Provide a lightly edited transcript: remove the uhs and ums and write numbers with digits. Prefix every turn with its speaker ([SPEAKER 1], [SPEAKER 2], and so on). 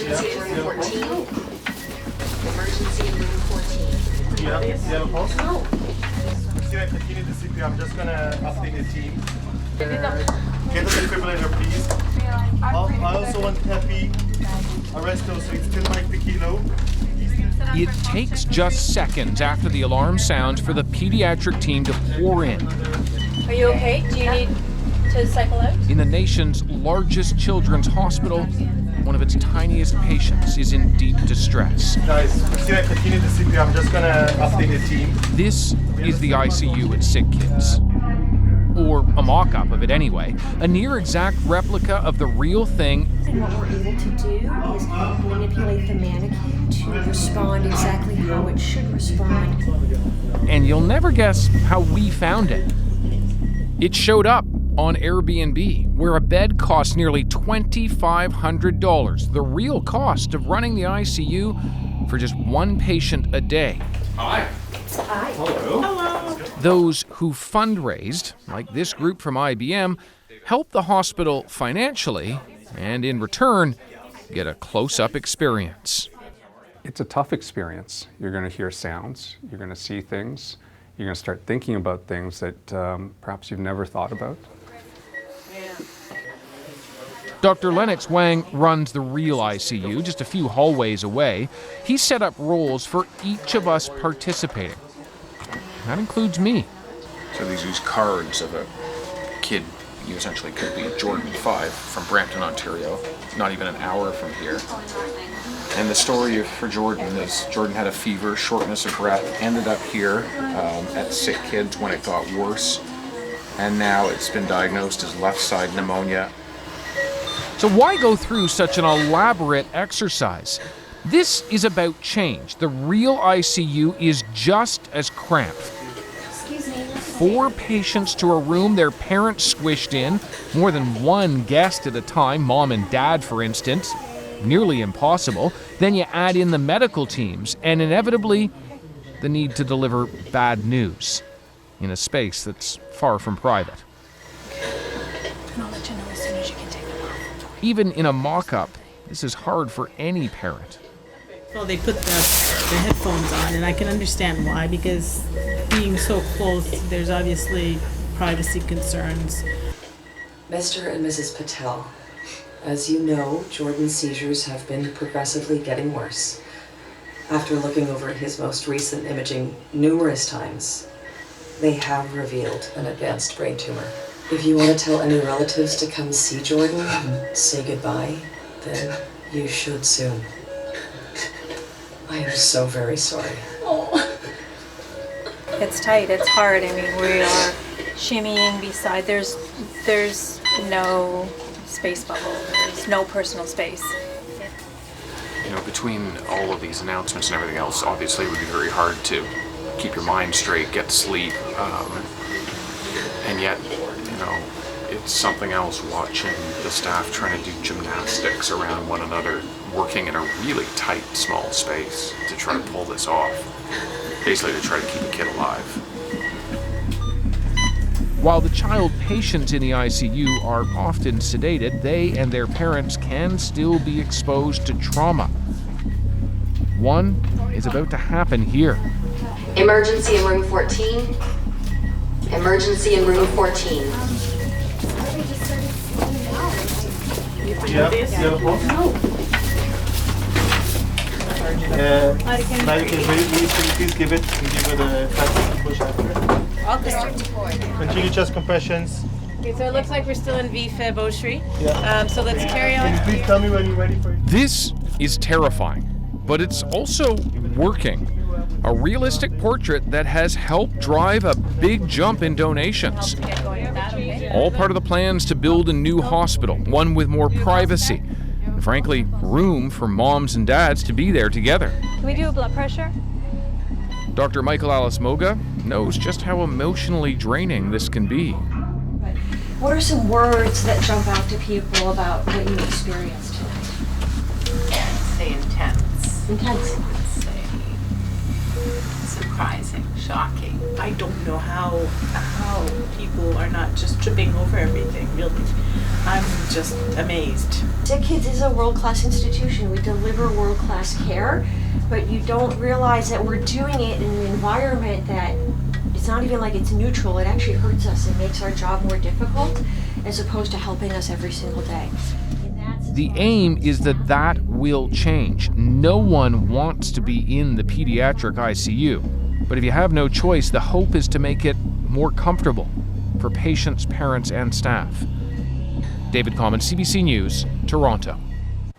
[SPEAKER 1] Emergency in room 14. Emergency in room 14.
[SPEAKER 2] Yeah, you have a pulse? No. See, I continue the CPR. I'm just gonna update the team. Get the defibrillator, please. I also want Peppy. Arresto, so it's still like the kilo.
[SPEAKER 3] It takes just seconds after the alarm sounds for the pediatric team to pour in.
[SPEAKER 4] Are you okay? Do you need to cycle out?
[SPEAKER 3] In the nation's largest children's hospital, one of its tiniest patients is in deep distress.
[SPEAKER 2] Guys, see, I continue the CPR. I'm just gonna update the team.
[SPEAKER 3] This is the ICU at SickKids. Or a mock-up of it anyway, a near-exact replica of the real thing.
[SPEAKER 5] And what we're able to do is manipulate the mannequin to respond exactly how it should respond.
[SPEAKER 3] And you'll never guess how we found it. It showed up on Airbnb, where a bed costs nearly $2,500, the real cost of running the ICU for just one patient a day.
[SPEAKER 2] Hi.
[SPEAKER 5] Hi.
[SPEAKER 2] Hello.
[SPEAKER 4] Hello.
[SPEAKER 3] Those who fundraised, like this group from IBM, help the hospital financially and in return get a close-up experience.
[SPEAKER 6] It's a tough experience. You're going to hear sounds, you're going to see things, you're going to start thinking about things that perhaps you've never thought about.
[SPEAKER 3] Dr. Lennox Wang runs the real ICU just a few hallways away. He set up roles for each of us participating. That includes me.
[SPEAKER 7] So these use cards of a kid, you essentially could be Jordan 5 from Brampton, Ontario, not even an hour from here. And the story for Jordan is Jordan had a fever, shortness of breath, ended up here at SickKids when it got worse, and now it's been diagnosed as left side pneumonia.
[SPEAKER 3] So why go through such an elaborate exercise? This is about change. The real ICU is just as cramped. 4 patients to a room, their parents squished in, more than one guest at a time, mom and dad for instance. Nearly impossible. Then you add in the medical teams and inevitably the need to deliver bad news in a space that's far from private.
[SPEAKER 4] And I'll let you know as soon as you can take them off.
[SPEAKER 3] Even in a mock-up, this is hard for any parent.
[SPEAKER 8] Well, they put the headphones on, and I can understand why, because being so close, there's obviously privacy concerns.
[SPEAKER 9] Mr. and Mrs. Patel, as you know, Jordan's seizures have been progressively getting worse. After looking over his most recent imaging numerous times, they have revealed an advanced brain tumor. If you want to tell any relatives to come see Jordan and say goodbye, then you should soon. I am so very sorry.
[SPEAKER 4] It's tight, it's hard. I mean, we are shimmying beside. There's no space bubble. There's no personal space.
[SPEAKER 7] You know, between all of these announcements and everything else, obviously it would be very hard to keep your mind straight, get sleep, and yet, you know, it's something else watching the staff trying to do gymnastics around one another, working in a really tight, small space to try to pull this off, basically to try to keep a kid alive.
[SPEAKER 3] While the child patients in the ICU are often sedated, they and their parents can still be exposed to trauma. One is about to happen here.
[SPEAKER 1] Emergency in room 14. Emergency in room 14.
[SPEAKER 2] Yeah, you have a pulse? No. Now you can please give it and give it a fast push after. Continue chest compressions.
[SPEAKER 4] Okay, so it looks like we're still in VFib Oshri.
[SPEAKER 2] Yeah.
[SPEAKER 4] So let's carry on.
[SPEAKER 2] Can you please tell me when you're ready for it?
[SPEAKER 3] This is terrifying, but it's also working. A realistic portrait that has helped drive a big jump in donations.
[SPEAKER 4] Get going with that, okay?
[SPEAKER 3] All part of the plans to build a new hospital, one with more privacy, and frankly, room for moms and dads to be there together.
[SPEAKER 4] Can we do a blood pressure?
[SPEAKER 3] Dr. Michael Alice-Moga knows just how emotionally draining this can be.
[SPEAKER 5] What are some words that jump out to people about what you experienced tonight?
[SPEAKER 10] Say intense.
[SPEAKER 5] Intense.
[SPEAKER 10] Say surprising,
[SPEAKER 8] shocking. I don't know how people are not just tripping over everything, really. I'm just amazed.
[SPEAKER 5] SickKids is a world-class institution. We deliver world-class care, but you don't realize that we're doing it in an environment that it's not even like it's neutral. It actually hurts us. It makes our job more difficult as opposed to helping us every single day.
[SPEAKER 3] The aim is that will change. No one wants to be in the pediatric ICU. But if you have no choice, the hope is to make it more comfortable for patients, parents, and staff. David Common, CBC News, Toronto.